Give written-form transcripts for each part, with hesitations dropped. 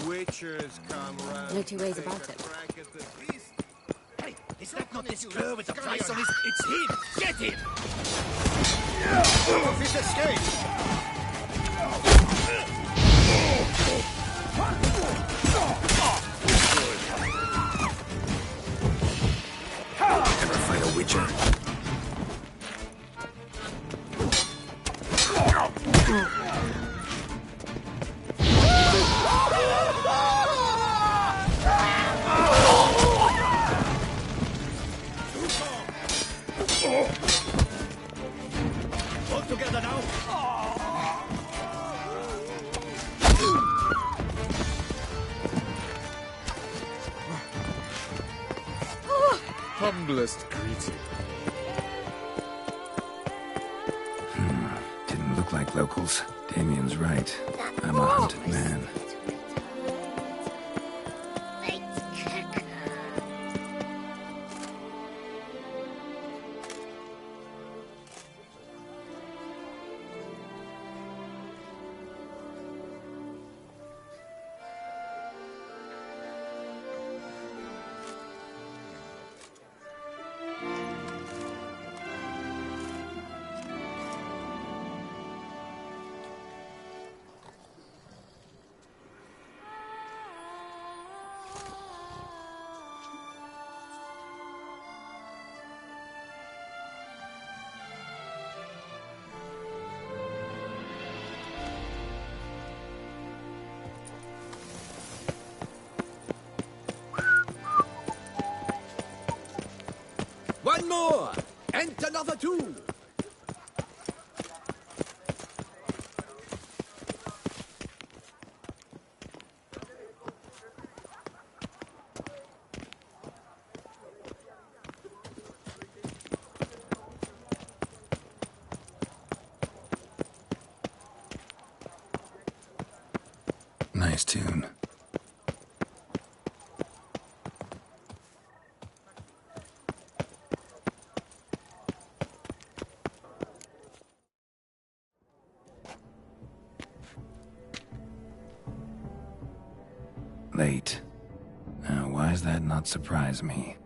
Witchers come round. No two ways about it. Hey, is that not this girl with the price on his... It's him! Get him! Off his escape! Ever fight a witcher? All together now! Humblest greeting. Didn't look like locals. Damien's right. I'm a hunted man. One more! And another two! Nice tune. Late. Now, why does that not surprise me?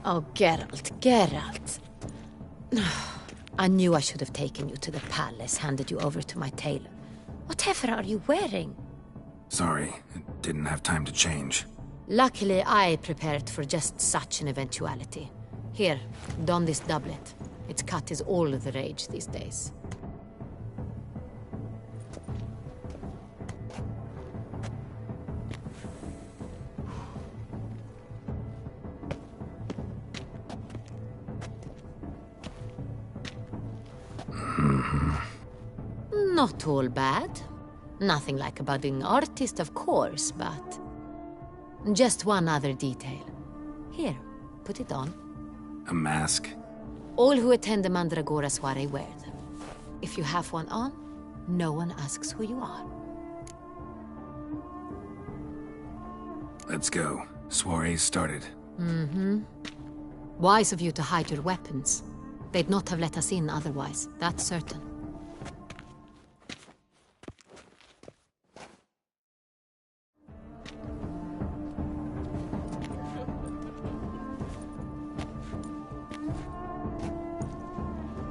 Oh, Geralt, Geralt. I knew I should have taken you to the palace, handed you over to my tailor. Whatever are you wearing? Sorry, didn't have time to change. Luckily, I prepared for just such an eventuality. Here, don this doublet. Its cut is all the rage these days. Not all bad. Nothing like a budding artist, of course, but... just one other detail. Here, put it on. A mask? All who attend the Mandragora soiree wear them. If you have one on, no one asks who you are. Let's go. Soiree's started. Wise of you to hide your weapons. They'd not have let us in otherwise, that's certain.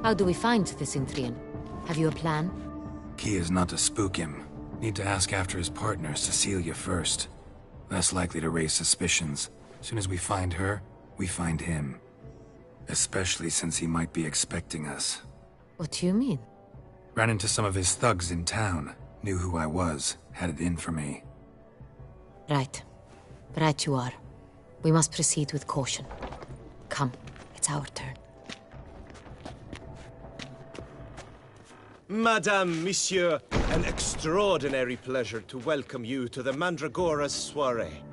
How do we find this Intrian? Have you a plan? Key is not to spook him. Need to ask after his partner, Cecilia, first. Less likely to raise suspicions. Soon as we find her, we find him. Especially since he might be expecting us. What do you mean? Ran into some of his thugs in town. Knew who I was. Had it in for me. Right. Right you are. We must proceed with caution. Come, it's our turn. Madame, Monsieur, an extraordinary pleasure to welcome you to the Mandragora's soiree.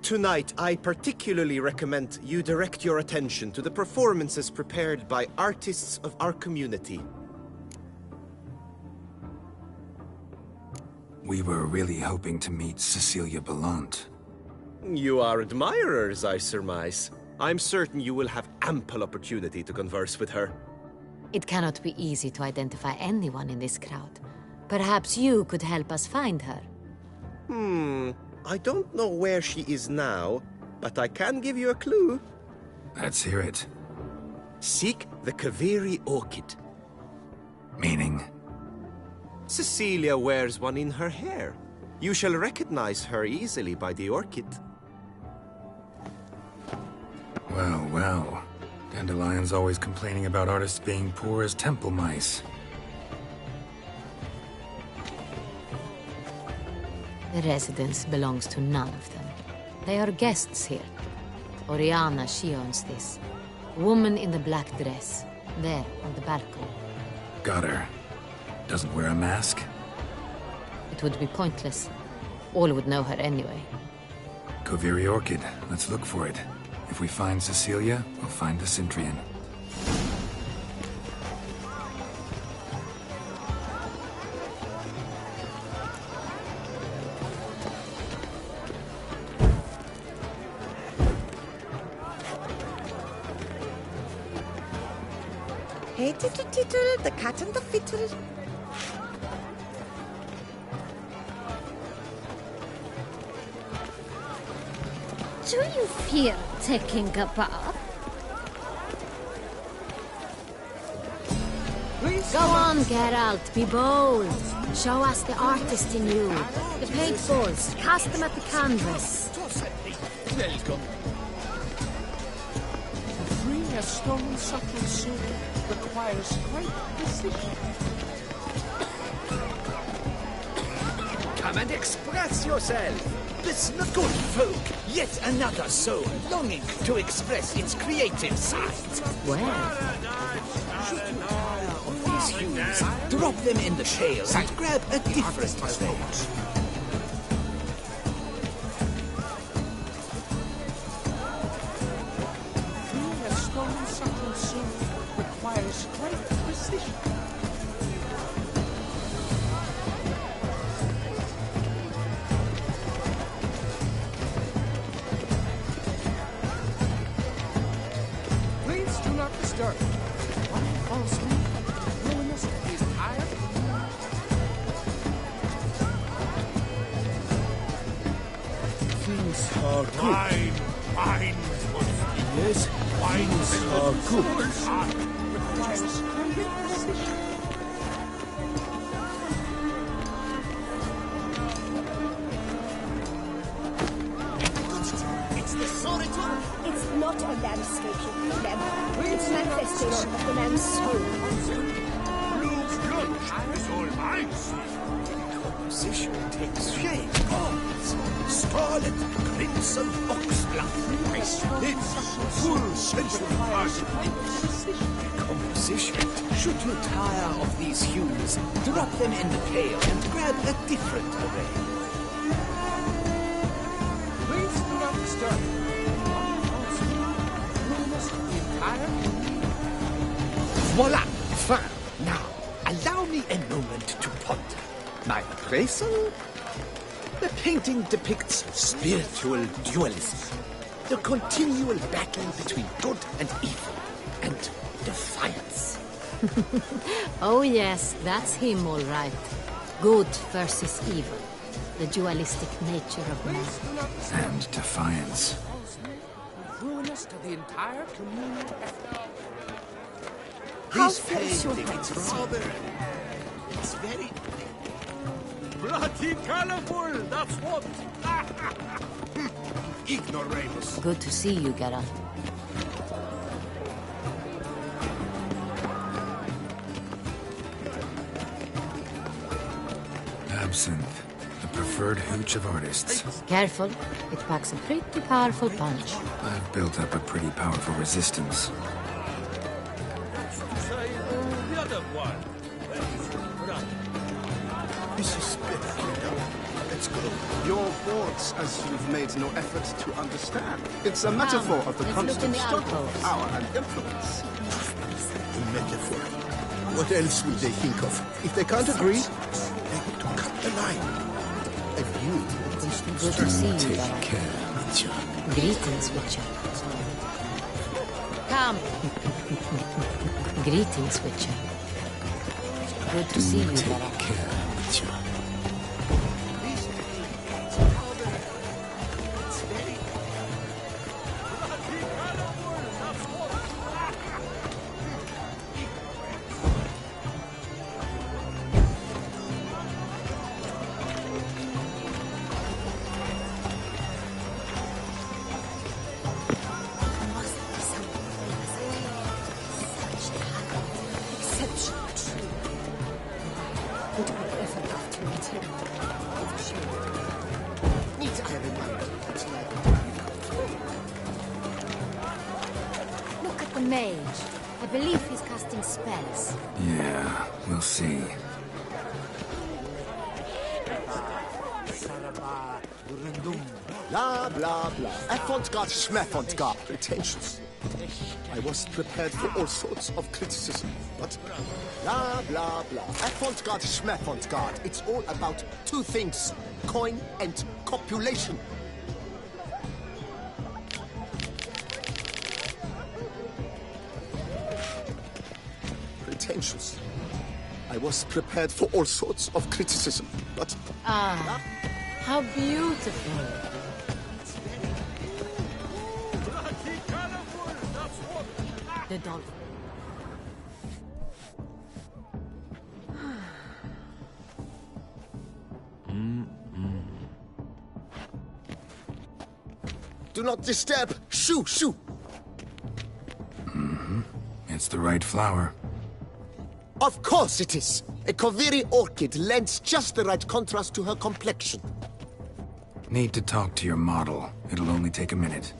Tonight, I particularly recommend you direct your attention to the performances prepared by artists of our community. We were really hoping to meet Cecilia Bellant. You are admirers, I surmise. I'm certain you will have ample opportunity to converse with her. It cannot be easy to identify anyone in this crowd. Perhaps you could help us find her. I don't know where she is now, but I can give you a clue. Let's hear it. Seek the Kaveri orchid. Meaning? Cecilia wears one in her hair. You shall recognize her easily by the orchid. Well, well. Dandelion's always complaining about artists being poor as temple mice. The residence belongs to none of them. They are guests here. Oriana, she owns this. Woman in the black dress. There, on the balcony. Got her. Doesn't wear a mask? It would be pointless. All would know her anyway. Kaveri orchid. Let's look for it. If we find Cecilia, we'll find the Cintrian. Hey, tittle, tittle, the cat and the fiddle. Do you fear taking a bath? Go on, Geralt, be bold. Show us the artist in you. The plate balls, cast them at the canvas. Welcome. Free a stone subtle suit requires great precision. Come and express yourself. Listen, good folk. Yet another soul longing to express its creative side. Well, Of these hues, drop them in the pail and grab a different approach. Free a stone subtle suit requires great precision. Please do not disturb. One false move, ruinous the entire Things are good. Wine. Yes, wines are good. requires great precision. It's the solitude. It's not a landscape you condemn. It's a manifestation of the man's soul. It's all mine. Composition takes shape. Scarlet, crimson, oxblood. It's full sensual passion. Composition. Should you tire of these hues, drop them in the pail and grab a different array. Please do not disturb. One false move, ruinous the entire Voila! Fine. Now, allow me a moment to ponder. My appraisal? The painting depicts spiritual dualism. The continual battle between good and evil. And defiance. oh yes, that's him all right. Good versus evil. The dualistic nature of man. And defiance. ruinous to the entire community. How This close your painting, it's rather... It's very... Bloody colorful, that's what. Ignoramus. Good to see you, Geralt. Absinthe, the preferred hooch of artists. Careful, it packs a pretty powerful punch. I've built up a pretty powerful resistance. The other one. This is better. Let's Your boards, as you've made no effort to understand. It's a metaphor of the let's look in constant the struggle alcoves. of power and influence. A metaphor. What else would they think of? If they can't agree, they have to cut the line. A view of constant Good to see you, Take Bella. care. Greetings, Witcher. Come. Greetings, Witcher. Good to see you, Bella. Take care. Look at the mage. I believe he's casting spells. Yeah, we'll see. Blah, blah, blah. Avant-garde, schmavant-garde. Pretentious. I wasn't prepared for all sorts of criticism, but blah, blah, blah. Avant-garde, schmavant-garde. It's all about two things, coin and copulation. Pretentious. I was prepared for all sorts of criticism, but Ah, how beautiful. The dolphin. do not disturb. Shoo, shoo. It's the right flower. Of course it is. A Koviri orchid lends just the right contrast to her complexion. Need to talk to your model. It'll only take a minute.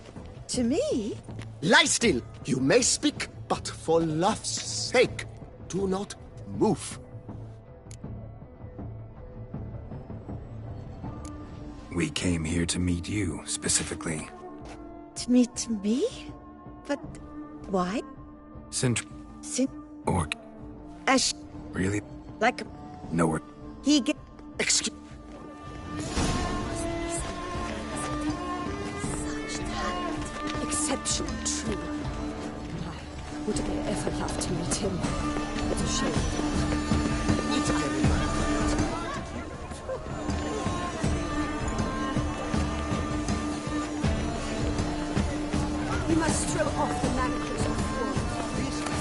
To me? Lie still. You may speak, but for love's sake, do not move. We came here to meet you, specifically. To meet me? But why? Sint... Sin or... Ash Really? like Nowhere. he get Excuse... exceptional true. Why would I ever love to meet him? What a shame. Need I remind We must throw off the manacles of war.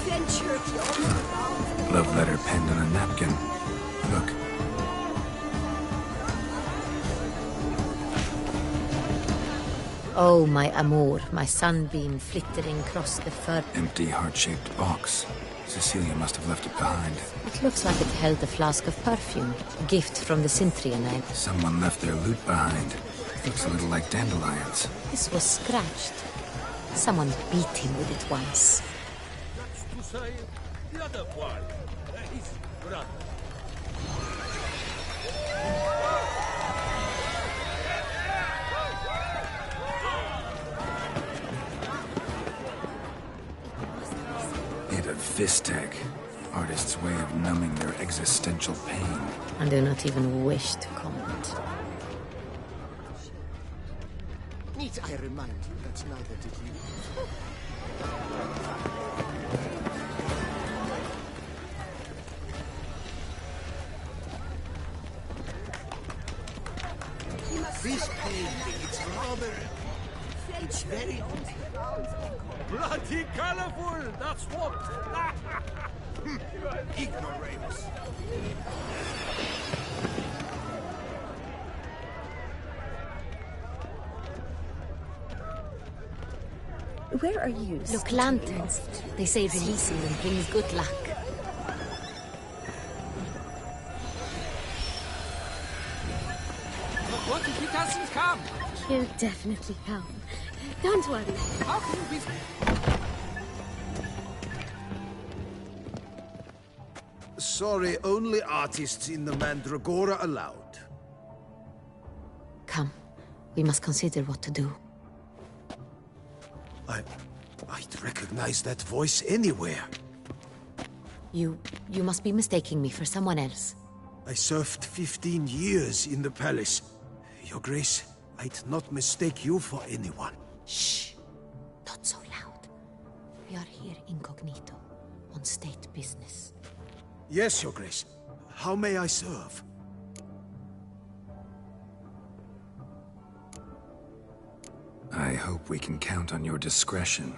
Venture beyond. Love letter penned on a napkin. Look. Oh, my amour, my sunbeam flittering across the fur. Empty heart-shaped box. Cecilia must have left it behind. It looks like it held a flask of perfume, a gift from the Cintrian egg. Someone left their loot behind. Looks a little like dandelions. This was scratched. Someone beat him with it once. Hit of Vistek. Artist's way of numbing their existential pain. And do not even wish to comment. Need I remind you that neither did you? This pain, it's rather... It's very... Bloody colorful, that's what. ignoramus. Where are you? Look, lanterns. They say releasing them brings good luck. But what if he doesn't come? He'll definitely come. Don't worry. How can you be... Sorry, only artists in the Mandragora allowed. Come, we must consider what to do. I'd recognize that voice anywhere. You must be mistaking me for someone else. I served 15 years in the palace. Your Grace, I'd not mistake you for anyone. Shh! Not so loud. We are here incognito, on state business. Yes, Your Grace. How may I serve? I hope we can count on your discretion.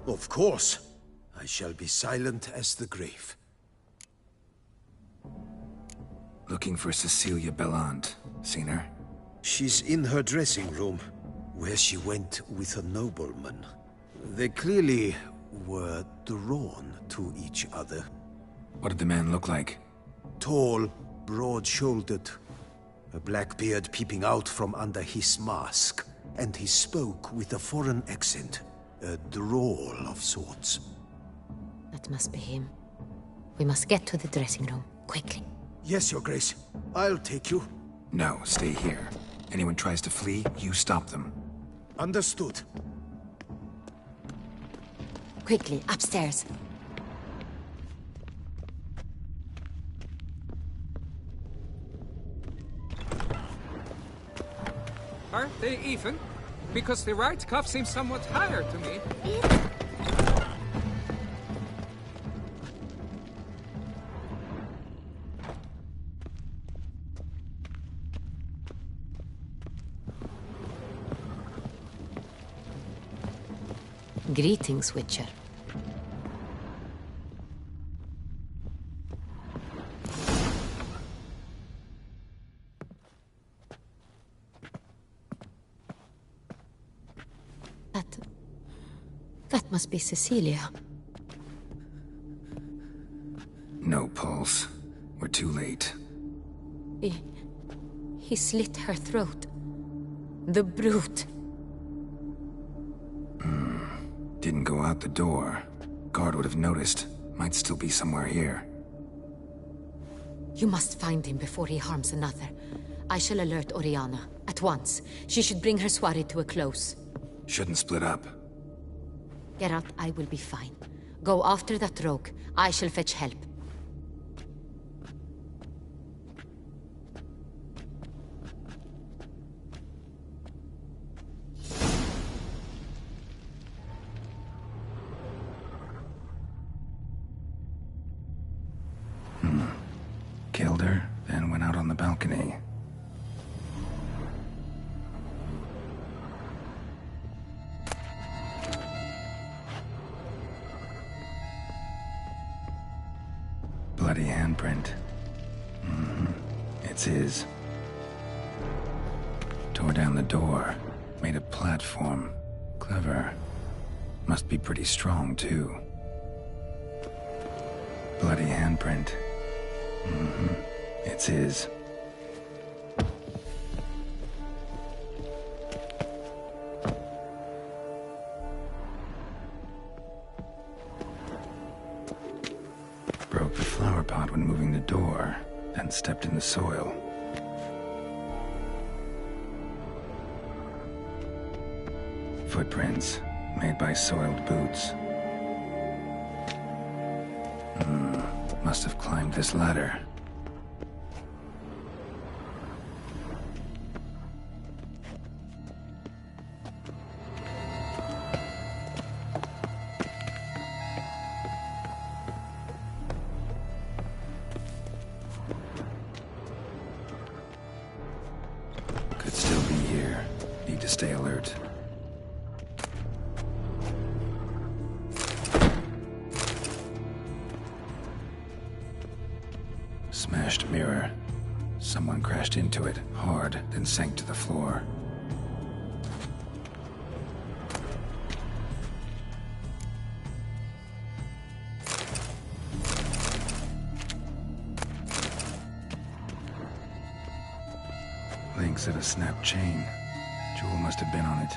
Of course. I shall be silent as the grave. Looking for Cecilia Bellant. Seen her? She's in her dressing room, where she went with a nobleman. They clearly were drawn to each other. What did the man look like? Tall, broad-shouldered, a black beard peeping out from under his mask, and he spoke with a foreign accent, a drawl of sorts. That must be him. We must get to the dressing room, quickly. Yes, Your Grace. I'll take you. No, stay here. Anyone tries to flee, you stop them. Understood. Quickly, upstairs. Are they even? Because the right cuff seems somewhat higher to me. Greetings, Witcher. That must be Cecilia. No pulse. We're too late. He slit her throat. The brute. Didn't go out the door. Guard would have noticed. Might still be somewhere here. You must find him before he harms another. I shall alert Oriana. At once. She should bring her soirée to a close. Shouldn't split up. Geralt, I will be fine. Go after that rogue. I shall fetch help. Killed her, then went out on the balcony. Bloody handprint. It's his. Tore down the door. Made a platform. Clever. Must be pretty strong, too. Bloody handprint. It's his. Broke the flower pot when moving the door, then stepped in the soil. Footprints, made by soiled boots. Must have climbed this ladder. Could still be here. Need to stay alert. Smashed mirror. Someone crashed into it, hard, then sank to the floor. Links at a snapped chain. Jewel must have been on it.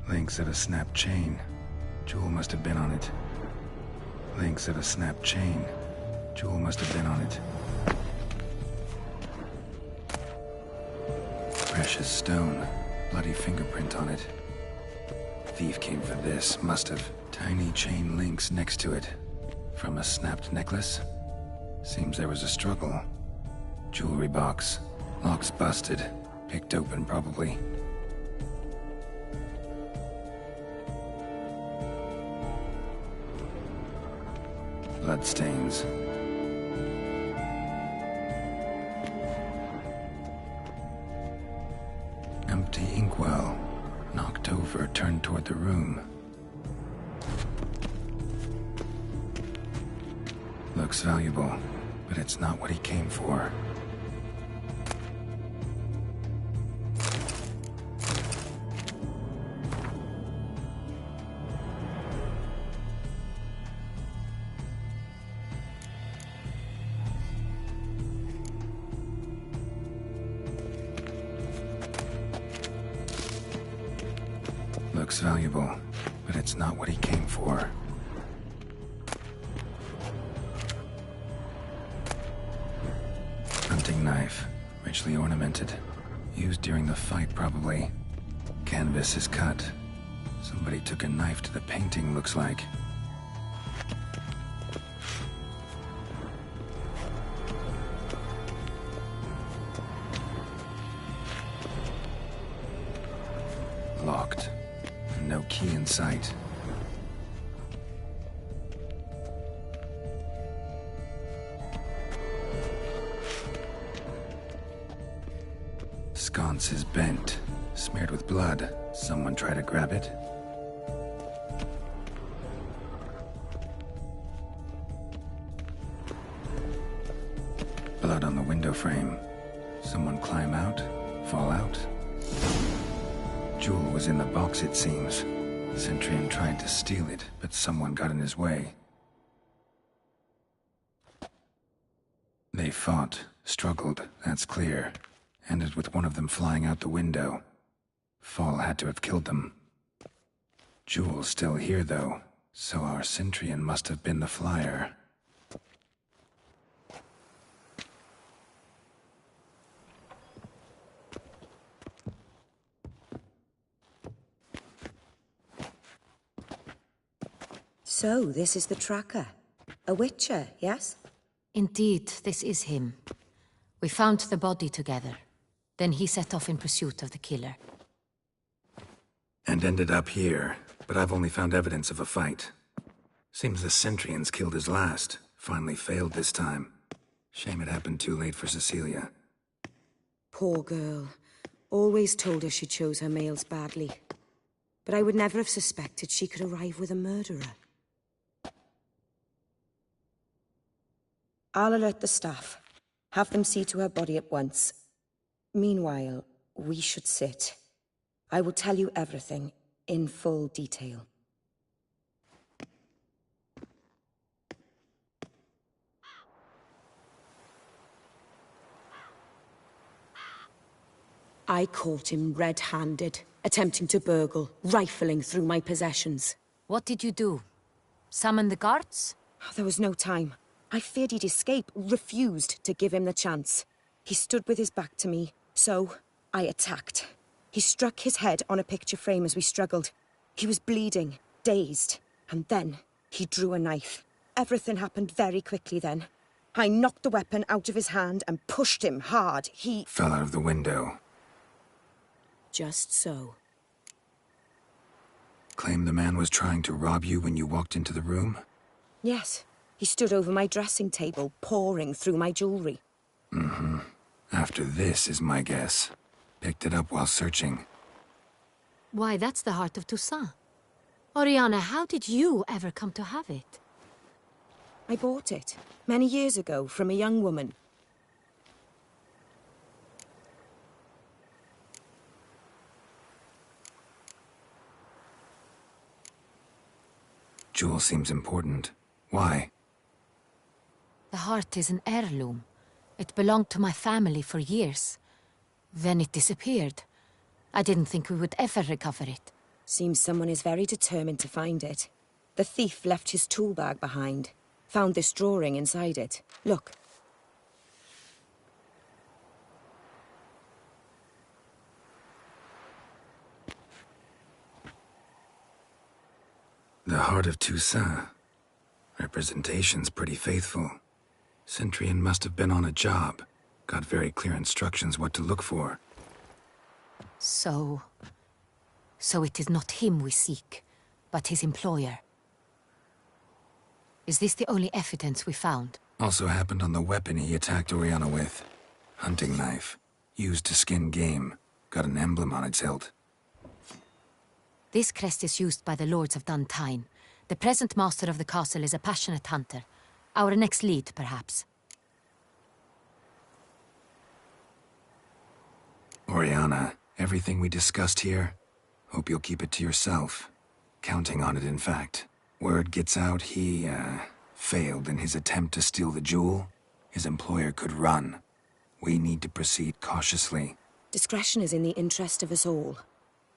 Links at a snapped chain. Jewel must have been on it. Links at a snapped chain. Jewel must have been on it. Precious stone. Bloody fingerprint on it. Thief came for this, must have. Tiny chain links next to it. From a snapped necklace? Seems there was a struggle. Jewelry box. Lock's busted. Picked open, probably. Bloodstains. Empty inkwell. Knocked over, turned toward the room. Looks valuable, but it's not what he came for. Looks valuable, but it's not what he came for. Hunting knife, richly ornamented. Used during the fight, probably. Canvas is cut. Somebody took a knife to the painting, looks like. Locked. No key in sight. Sconce is bent, smeared with blood. Someone try to grab it? Blood on the window frame. Someone climb out? Fall out? Jewel was in the box, it seems. Centurion tried to steal it, but someone got in his way. They fought, struggled, that's clear. Ended with one of them flying out the window. Fall had to have killed them. Jewel's still here, though, so our Centurion must have been the flyer. So, this is the tracker. A witcher, yes? Indeed, this is him. We found the body together. Then he set off in pursuit of the killer. And ended up here, but I've only found evidence of a fight. Seems the Centurions killed his last. Finally failed this time. Shame it happened too late for Cecilia. Poor girl. Always told her she chose her males badly. But I would never have suspected she could arrive with a murderer. I'll alert the staff. Have them see to her body at once. Meanwhile, we should sit. I will tell you everything, in full detail. I caught him red-handed, attempting to burgle, rifling through my possessions. What did you do? Summon the guards? There was no time. I feared he'd escape, refused to give him the chance. He stood with his back to me, so I attacked. He struck his head on a picture frame as we struggled. He was bleeding, dazed, and then he drew a knife. Everything happened very quickly then. I knocked the weapon out of his hand and pushed him hard. He fell out of the window. Just so. Claim the man was trying to rob you when you walked into the room? Yes. He stood over my dressing table, pouring through my jewelry. Mm-hmm. After this is my guess. Picked it up while searching. Why, that's the heart of Toussaint. Oriana, how did you ever come to have it? I bought it, many years ago, from a young woman. Jewel seems important. Why? The heart is an heirloom. It belonged to my family for years. Then it disappeared. I didn't think we would ever recover it. Seems someone is very determined to find it. The thief left his tool bag behind. Found this drawing inside it. Look. the heart of Toussaint. Representation's pretty faithful. Centurion must have been on a job. Got very clear instructions what to look for. So it is not him we seek, but his employer. Is this the only evidence we found? Also happened on the weapon he attacked Oriana with. Hunting knife. Used to skin game. Got an emblem on its hilt. This crest is used by the lords of Duntine. The present master of the castle is a passionate hunter. Our next lead, perhaps. Oriana, everything we discussed here, hope you'll keep it to yourself. Counting on it, in fact. Word gets out he, failed in his attempt to steal the jewel. His employer could run. We need to proceed cautiously. Discretion is in the interest of us all.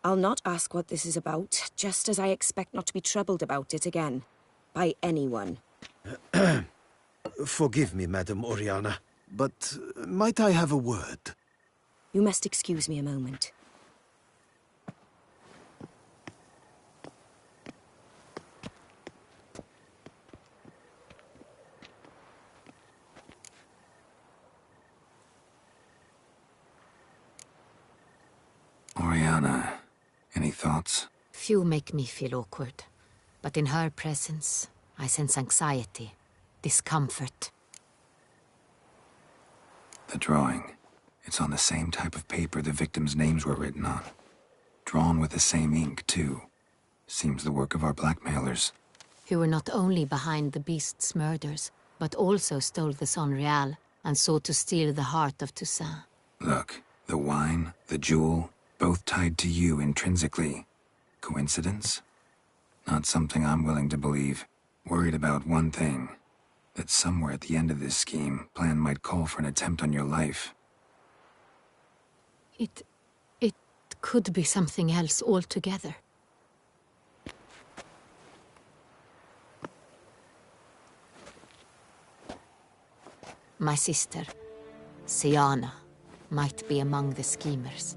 I'll not ask what this is about, just as I expect not to be troubled about it again. By anyone. Forgive me, Madam Oriana, but might I have a word? You must excuse me a moment. Oriana, any thoughts? Few make me feel awkward, but in her presence, I sense anxiety, discomfort. The drawing. It's on the same type of paper the victims' names were written on. Drawn with the same ink, too. Seems the work of our blackmailers. Who were not only behind the beast's murders, but also stole the Son Real and sought to steal the heart of Toussaint. Look, the wine, the jewel, both tied to you intrinsically. Coincidence? Not something I'm willing to believe. Worried about one thing. That somewhere at the end of this scheme, plan might call for an attempt on your life. It could be something else altogether. My sister, Siana, might be among the schemers.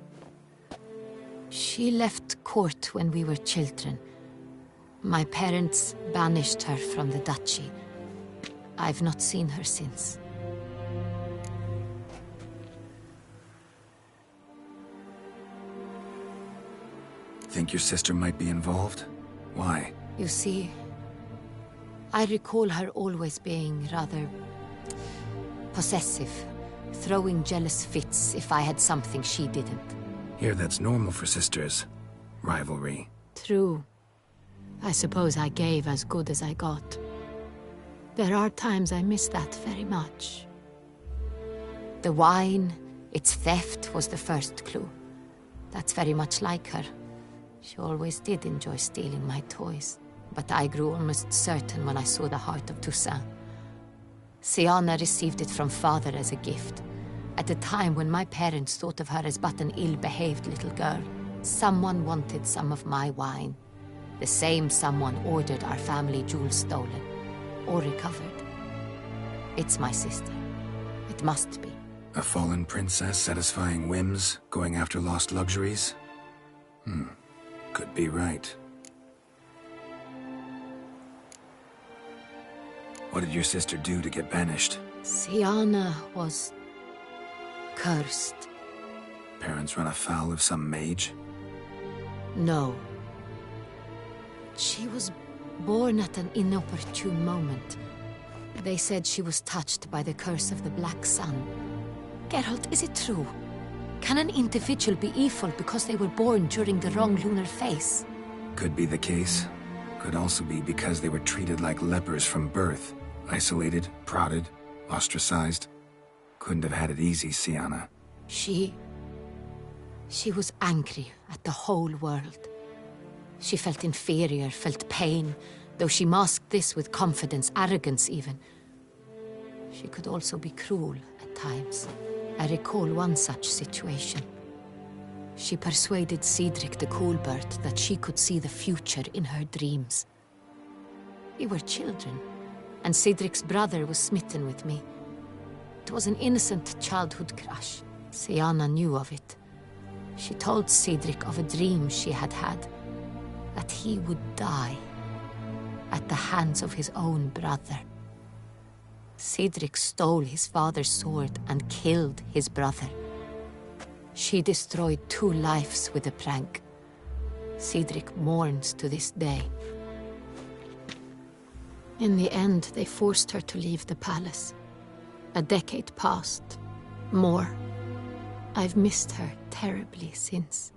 She left court when we were children. My parents banished her from the duchy. I've not seen her since. Think your sister might be involved? Why? You see, I recall her always being rather possessive, throwing jealous fits if I had something she didn't. Here, that's normal for sisters. Rivalry. True. I suppose I gave as good as I got. There are times I miss that very much. The wine, its theft, was the first clue. That's very much like her. She always did enjoy stealing my toys, but I grew almost certain when I saw the heart of Toussaint. Siana received it from father as a gift, at a time when my parents thought of her as but an ill-behaved little girl. Someone wanted some of my wine. The same someone ordered our family jewels stolen, or recovered. It's my sister. It must be. A fallen princess satisfying whims, going after lost luxuries? Could be right. What did your sister do to get banished? Siana was cursed. Parents run afoul of some mage? No. She was born at an inopportune moment. They said she was touched by the curse of the Black Sun. Geralt, is it true? Can an individual be evil because they were born during the wrong lunar phase? Could be the case. Could also be because they were treated like lepers from birth. Isolated, prodded, ostracized. Couldn't have had it easy, Siana. She was angry at the whole world. She felt inferior, felt pain, though she masked this with confidence, arrogance even. She could also be cruel at times. I recall one such situation. She persuaded Cedric the Coolbird that she could see the future in her dreams. We were children, and Cedric's brother was smitten with me. It was an innocent childhood crush. Siana knew of it. She told Cedric of a dream she had had, that he would die. at the hands of his own brother. Cedric stole his father's sword and killed his brother. She destroyed 2 lives with a prank. Cedric mourns to this day. In the end, they forced her to leave the palace. A decade passed. More. I've missed her terribly since.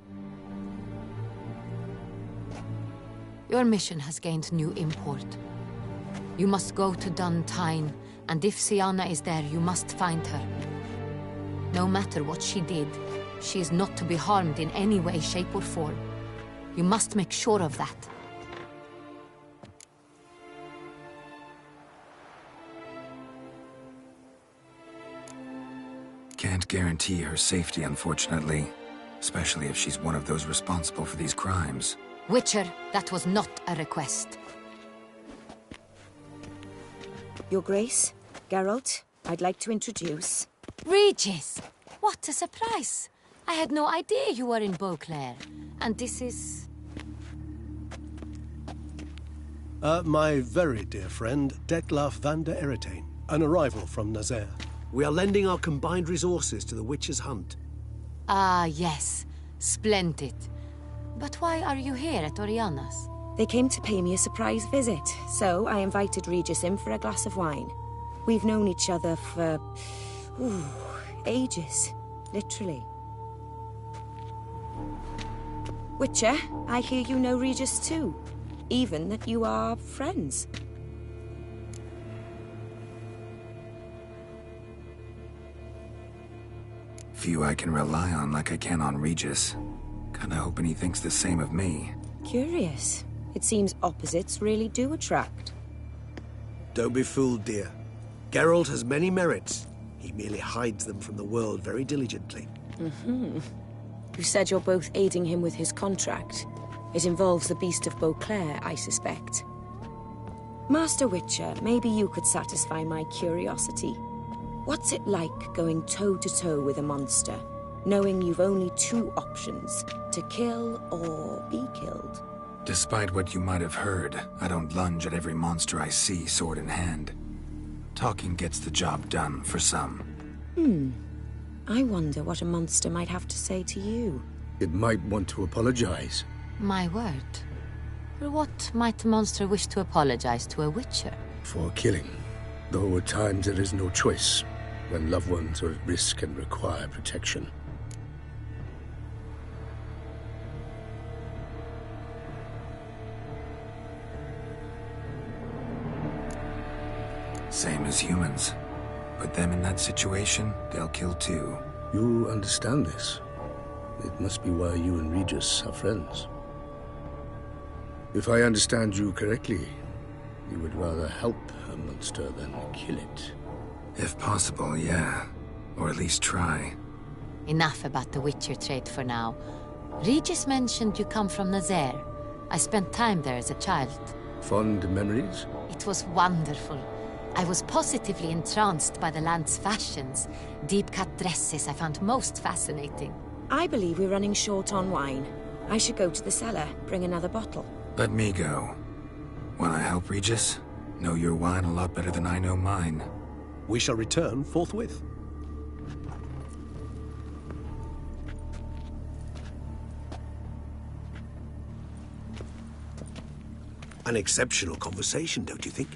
Your mission has gained new import. You must go to Duntine, and if Sienna is there, you must find her. No matter what she did, she is not to be harmed in any way, shape, or form. You must make sure of that. Can't guarantee her safety, unfortunately. Especially if she's one of those responsible for these crimes. Witcher, that was not a request. Your Grace, Geralt, I'd like to introduce... Regis! What a surprise! I had no idea you were in Beauclair. And this is... My very dear friend, Detlef van der Eretain, an arrival from Nazaire. We are lending our combined resources to the Witcher's hunt. Ah, yes. Splendid. But why are you here at Oriana's? They came to pay me a surprise visit, so I invited Regis in for a glass of wine. We've known each other for... ages. Literally. Witcher, I hear you know Regis too. Even that you are friends. Few I can rely on like I can on Regis. Kinda hoping he thinks the same of me. Curious. It seems opposites really do attract. Don't be fooled, dear. Geralt has many merits. He merely hides them from the world very diligently. You said you're both aiding him with his contract. It involves the Beast of Beauclair, I suspect. Master Witcher, maybe you could satisfy my curiosity. What's it like going toe-to-toe with a monster, knowing you've only 2 options, to kill or be killed? Despite what you might have heard, I don't lunge at every monster I see sword in hand. Talking gets the job done for some. I wonder what a monster might have to say to you. It might want to apologize. My word. For what might a monster wish to apologize to a Witcher? For killing. Though at times there is no choice, when loved ones are at risk and require protection. Same as humans. Put them in that situation, they'll kill too. You understand this. It must be why you and Regis are friends. If I understand you correctly, you would rather help a monster than kill it. If possible, yeah. Or at least try. Enough about the Witcher trait for now. Regis mentioned you come from Nazaire. I spent time there as a child. Fond memories? It was wonderful. I was positively entranced by the land's fashions. Deep-cut dresses I found most fascinating. I believe we're running short on wine. I should go to the cellar, bring another bottle. Let me go. Wanna help, Regis? Know your wine a lot better than I know mine. We shall return forthwith. An exceptional conversation, don't you think?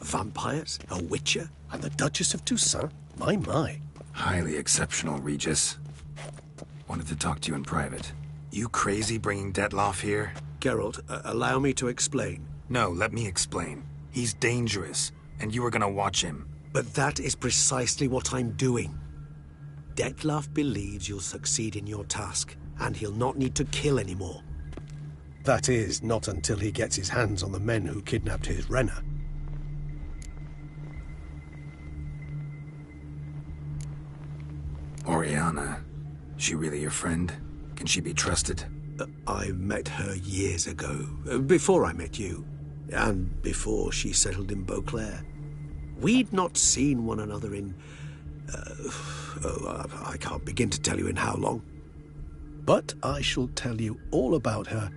Vampires, a Witcher, And the Duchess of Toussaint? My. Highly exceptional, Regis. Wanted to talk to you in private. You crazy bringing Detlef here? Geralt, allow me to explain. No, let me explain. He's dangerous, and you were gonna watch him. But that is precisely what I'm doing. Detlef believes you'll succeed in your task, and he'll not need to kill anymore. That is, not until he gets his hands on the men who kidnapped his Renner. Oriana, she really your friend? Can she be trusted? I met her years ago, before I met you, and before she settled in Beauclair. We'd not seen one another in... I can't begin to tell you in how long. But I shall tell you all about her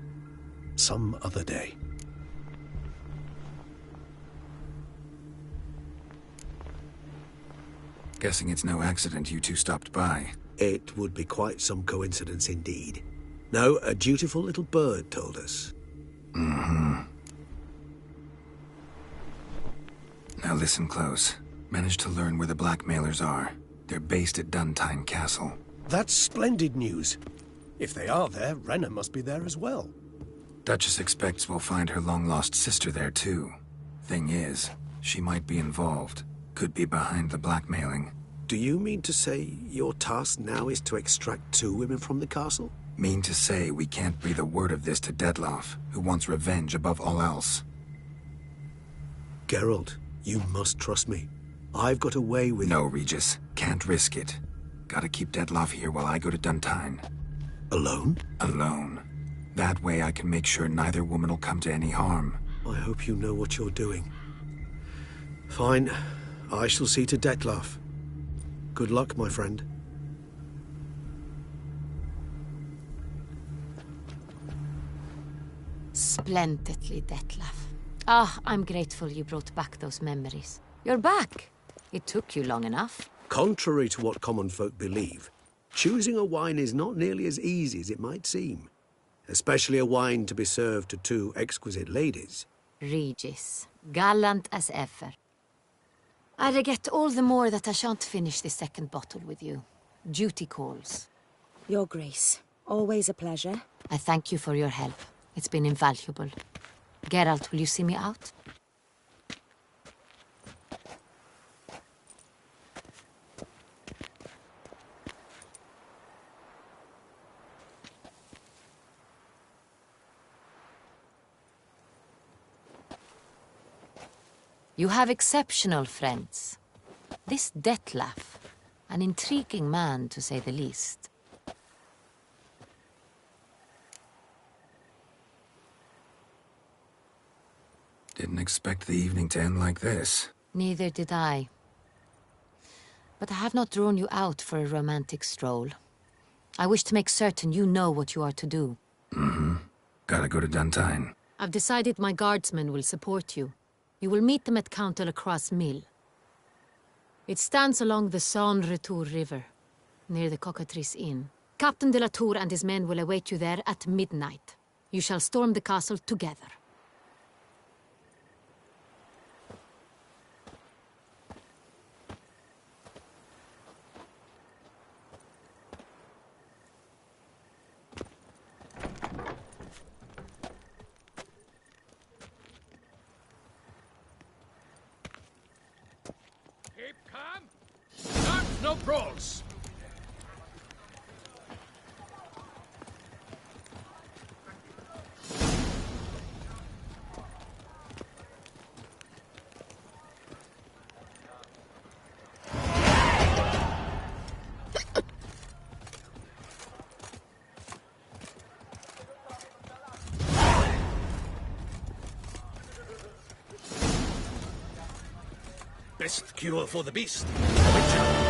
some other day. Guessing it's no accident you two stopped by. It would be quite some coincidence indeed. No, a dutiful little bird told us. Mm-hmm. Now listen close. Managed to learn where the blackmailers are. They're based at Duntine Castle. That's splendid news. If they are there, Renna must be there as well. Duchess expects we'll find her long-lost sister there, too. Thing is, she might be involved. Could be behind the blackmailing. Do you mean to say your task now is to extract 2 women from the castle? Mean to say we can't breathe a word of this to Dettlaff, who wants revenge above all else. Geralt, you must trust me. I've got a way with... No, Regis. Can't risk it. Gotta keep Dettlaff here while I go to Duntine. Alone? Alone. That way I can make sure neither woman will come to any harm. I hope you know what you're doing. Fine. I shall see to Dettlaff. Good luck, my friend. Splendidly, Dettlaff. Ah, I'm grateful you brought back those memories. You're back. It took you long enough. Contrary to what common folk believe, choosing a wine is not nearly as easy as it might seem. Especially a wine to be served to 2 exquisite ladies. Regis, gallant as ever. I regret all the more that I shan't finish this 2nd bottle with you. Duty calls. Your Grace, always a pleasure. I thank you for your help. It's been invaluable. Geralt, will you see me out? You have exceptional friends. This Dettlaff, an intriguing man to say the least. Didn't expect the evening to end like this. Neither did I. But I have not drawn you out for a romantic stroll. I wish to make certain you know what you are to do. Mm-hmm. Gotta go to Duntine. I've decided my guardsmen will support you. You will meet them at Count de la Croix's mill. It stands along the Saône-Retour River, near the Cockatrice Inn. Captain de la Tour and his men will await you there at midnight. You shall storm the castle together. No brawls. Best cure for the beast. Witcher.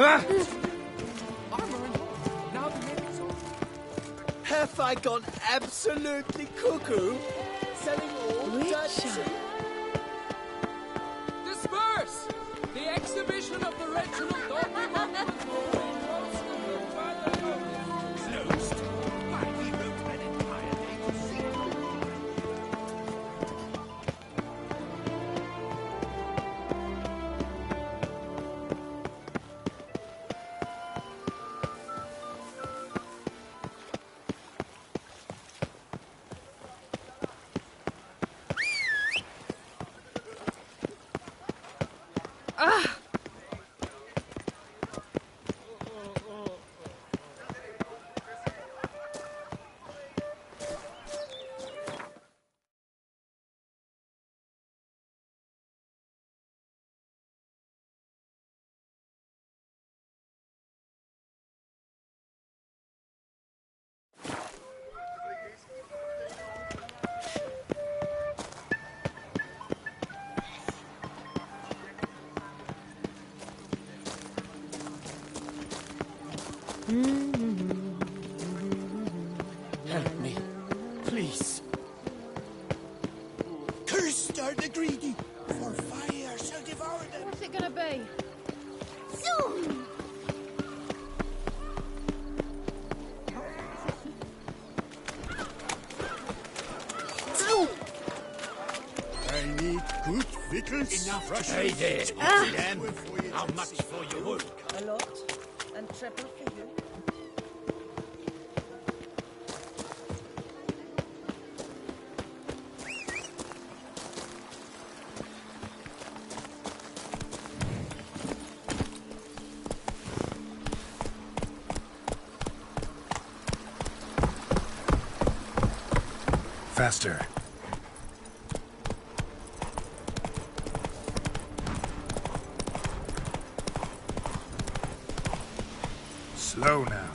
Ah! Armor and all. Now the name's on. Have I gone absolutely cuckoo? Selling all Witcher. Disperse! The exhibition of the Reginald Dalton Help me, please. Cursed are the greedy, for fire shall devour them. What's it gonna be? Zoom! I need good victuals. Enough to pay there. How much for your work? A lot, and triple for you. Faster. Slow now.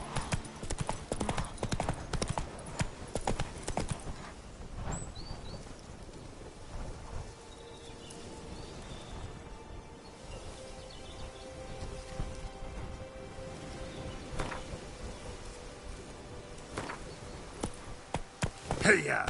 Hey-ya!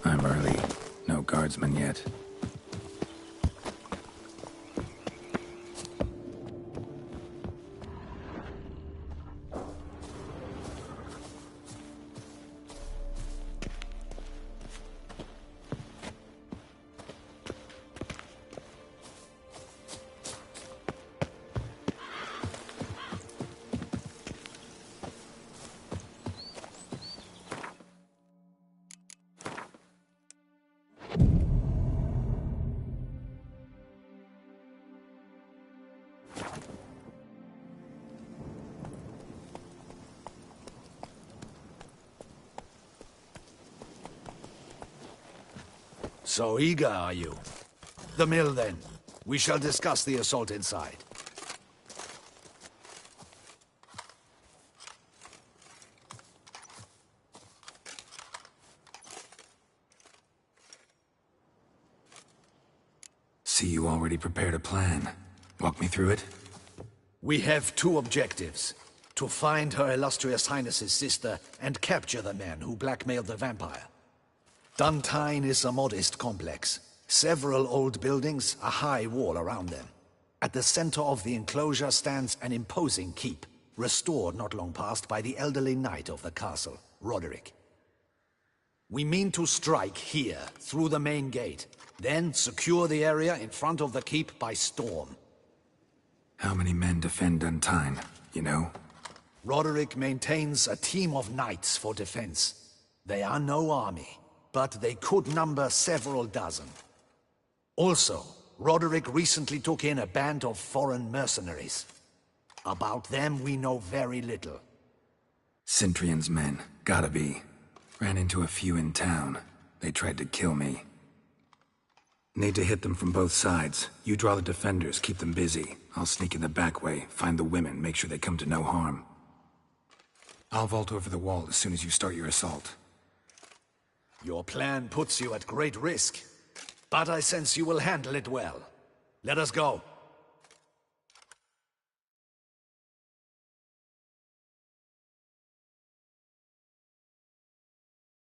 I'm early. No guardsmen yet. So eager are you? The mill, then. We shall discuss the assault inside. See, you already prepared a plan. Walk me through it. We have two objectives. To find Her Illustrious Highness's sister and capture the man who blackmailed the vampire. Duntine is a modest complex. Several old buildings, a high wall around them. At the center of the enclosure stands an imposing keep, restored not long past by the elderly knight of the castle, Roderick. We mean to strike here, through the main gate, then secure the area in front of the keep by storm. How many men defend Duntine, you know? Roderick maintains a team of knights for defense. They are no army, but they could number several dozen. Also, Roderick recently took in a band of foreign mercenaries. About them we know very little. Cintrian's men, gotta be. Ran into a few in town. They tried to kill me. Need to hit them from both sides. You draw the defenders, keep them busy. I'll sneak in the back way, find the women, make sure they come to no harm. I'll vault over the wall as soon as you start your assault. Your plan puts you at great risk, but I sense you will handle it well. Let us go.